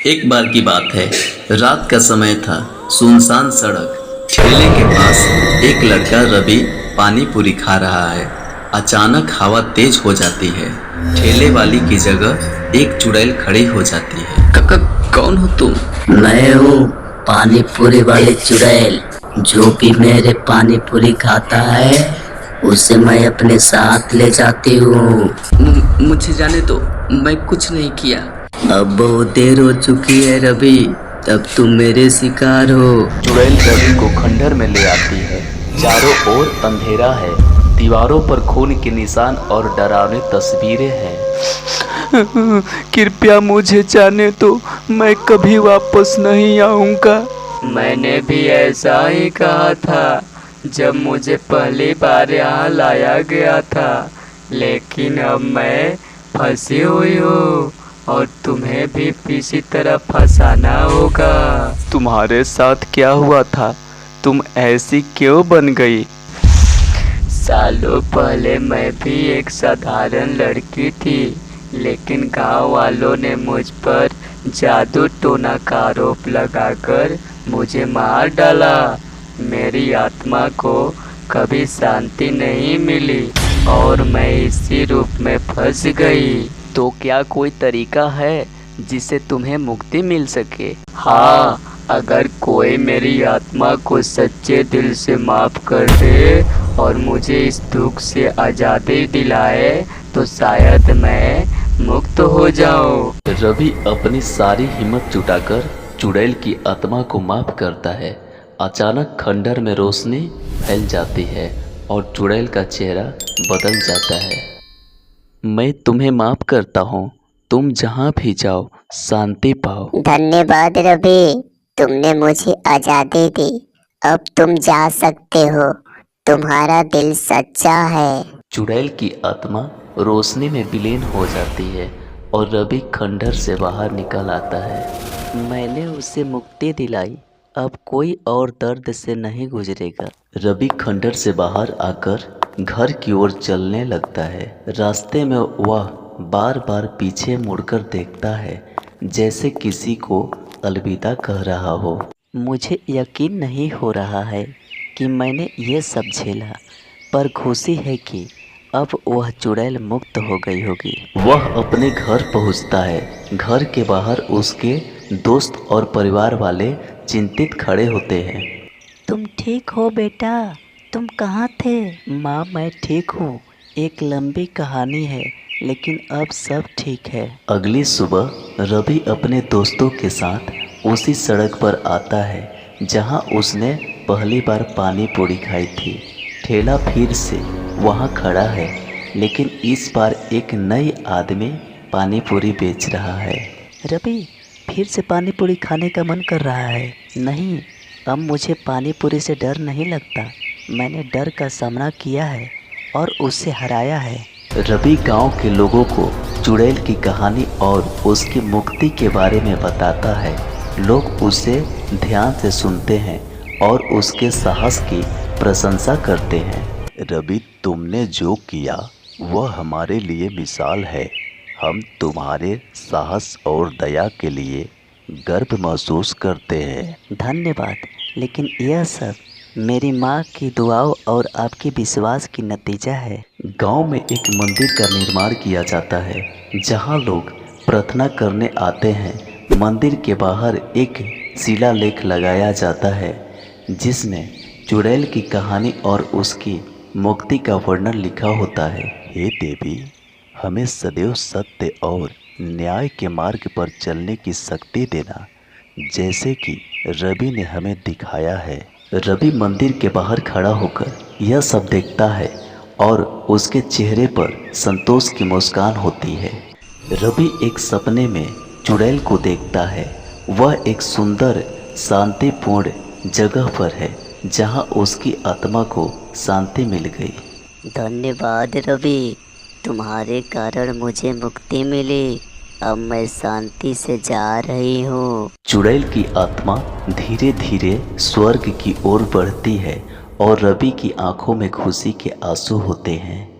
एक बार की बात है, रात का समय था। सुनसान सड़क, ठेले के पास एक लड़का रवि पानी पूरी खा रहा है। अचानक हवा तेज हो जाती है। ठेले वाली की जगह एक चुड़ैल खड़ी हो जाती है। कक्का, कौन हो तुम? मैं हूँ पानी पूरी वाली चुड़ैल। जो भी मेरे पानी पूरी खाता है उसे मैं अपने साथ ले जाती हूँ। मुझे जाने दो, मैं कुछ नहीं किया। अब बहुत देर हो चुकी है रवि, तब तुम मेरे शिकार हो। चुड़ैल रवि को खंडहर में ले आती है। चारों ओर अंधेरा है। दीवारों पर खून के निशान और डरावनी तस्वीरें हैं। कृपया मुझे जाने दो, मैं कभी वापस नहीं आऊंगा। मैंने भी ऐसा ही कहा था जब मुझे पहली बार यहाँ लाया गया था, लेकिन अब मैं फंसी हुई हूँ और तुम्हें भी इसी तरह फंसाना होगा। तुम्हारे साथ क्या हुआ था? तुम ऐसी क्यों बन गई? सालों पहले मैं भी एक साधारण लड़की थी, लेकिन गांव वालों ने मुझ पर जादू टोना का आरोप लगाकर मुझे मार डाला। मेरी आत्मा को कभी शांति नहीं मिली और मैं इसी रूप में फंस गई। तो क्या कोई तरीका है जिससे तुम्हें मुक्ति मिल सके? हाँ, अगर कोई मेरी आत्मा को सच्चे दिल से माफ कर दे और मुझे इस दुख से आज़ादी दिलाए तो शायद मैं मुक्त हो जाऊं। रवि अपनी सारी हिम्मत जुटाकर चुड़ैल की आत्मा को माफ करता है। अचानक खंडहर में रोशनी फैल जाती है और चुड़ैल का चेहरा बदल जाता है। मैं तुम्हें माफ करता हूँ। तुम जहाँ भी जाओ शांति पाओ। धन्यवाद रवि, तुमने मुझे आजादी दी। अब तुम जा सकते हो। तुम्हारा दिल सच्चा है। चुड़ैल की आत्मा रोशनी में विलीन हो जाती है और रवि खंडहर से बाहर निकल आता है। मैंने उसे मुक्ति दिलाई, अब कोई और दर्द से नहीं गुजरेगा। रवि खंडहर से बाहर आकर घर की ओर चलने लगता है। रास्ते में वह बार बार पीछे मुड़कर देखता है, जैसे किसी को अलविदा कह रहा हो। मुझे यकीन नहीं हो रहा है कि मैंने ये सब झेला, पर खुशी है कि अब वह चुड़ैल मुक्त हो गई होगी। वह अपने घर पहुंचता है। घर के बाहर उसके दोस्त और परिवार वाले चिंतित खड़े होते हैं। तुम ठीक हो बेटा? तुम कहाँ थे? माँ, मैं ठीक हूँ। एक लंबी कहानी है, लेकिन अब सब ठीक है। अगली सुबह रवि अपने दोस्तों के साथ उसी सड़क पर आता है जहाँ उसने पहली बार पानी पूरी खाई थी। ठेला फिर से वहाँ खड़ा है, लेकिन इस बार एक नई आदमी पानी पूरी बेच रहा है। रवि, फिर से पानी पूरी खाने का मन कर रहा है। नहीं, अब मुझे पानी पूरी से डर नहीं लगता। मैंने डर का सामना किया है और उसे हराया है। रवि गांव के लोगों को चुड़ैल की कहानी और उसकी मुक्ति के बारे में बताता है। लोग उसे ध्यान से सुनते हैं और उसके साहस की प्रशंसा करते हैं। रवि, तुमने जो किया वह हमारे लिए मिसाल है। हम तुम्हारे साहस और दया के लिए गर्व महसूस करते हैं। धन्यवाद, लेकिन यह सब मेरी माँ की दुआओं और आपके विश्वास की नतीजा है। गांव में एक मंदिर का निर्माण किया जाता है जहां लोग प्रार्थना करने आते हैं। मंदिर के बाहर एक शिलालेख लगाया जाता है जिसमें चुड़ैल की कहानी और उसकी मुक्ति का वर्णन लिखा होता है। हे देवी, हमें सदैव सत्य और न्याय के मार्ग पर चलने की शक्ति देना, जैसे कि रवि ने हमें दिखाया है। रवि मंदिर के बाहर खड़ा होकर यह सब देखता है और उसके चेहरे पर संतोष की मुस्कान होती है। रवि एक सपने में चुड़ैल को देखता है। वह एक सुंदर शांतिपूर्ण जगह पर है जहां उसकी आत्मा को शांति मिल गई। धन्यवाद रवि, तुम्हारे कारण मुझे मुक्ति मिली। अब मैं शांति से जा रही हूँ। चुड़ैल की आत्मा धीरे धीरे स्वर्ग की ओर बढ़ती है और रवि की आंखों में खुशी के आंसू होते हैं।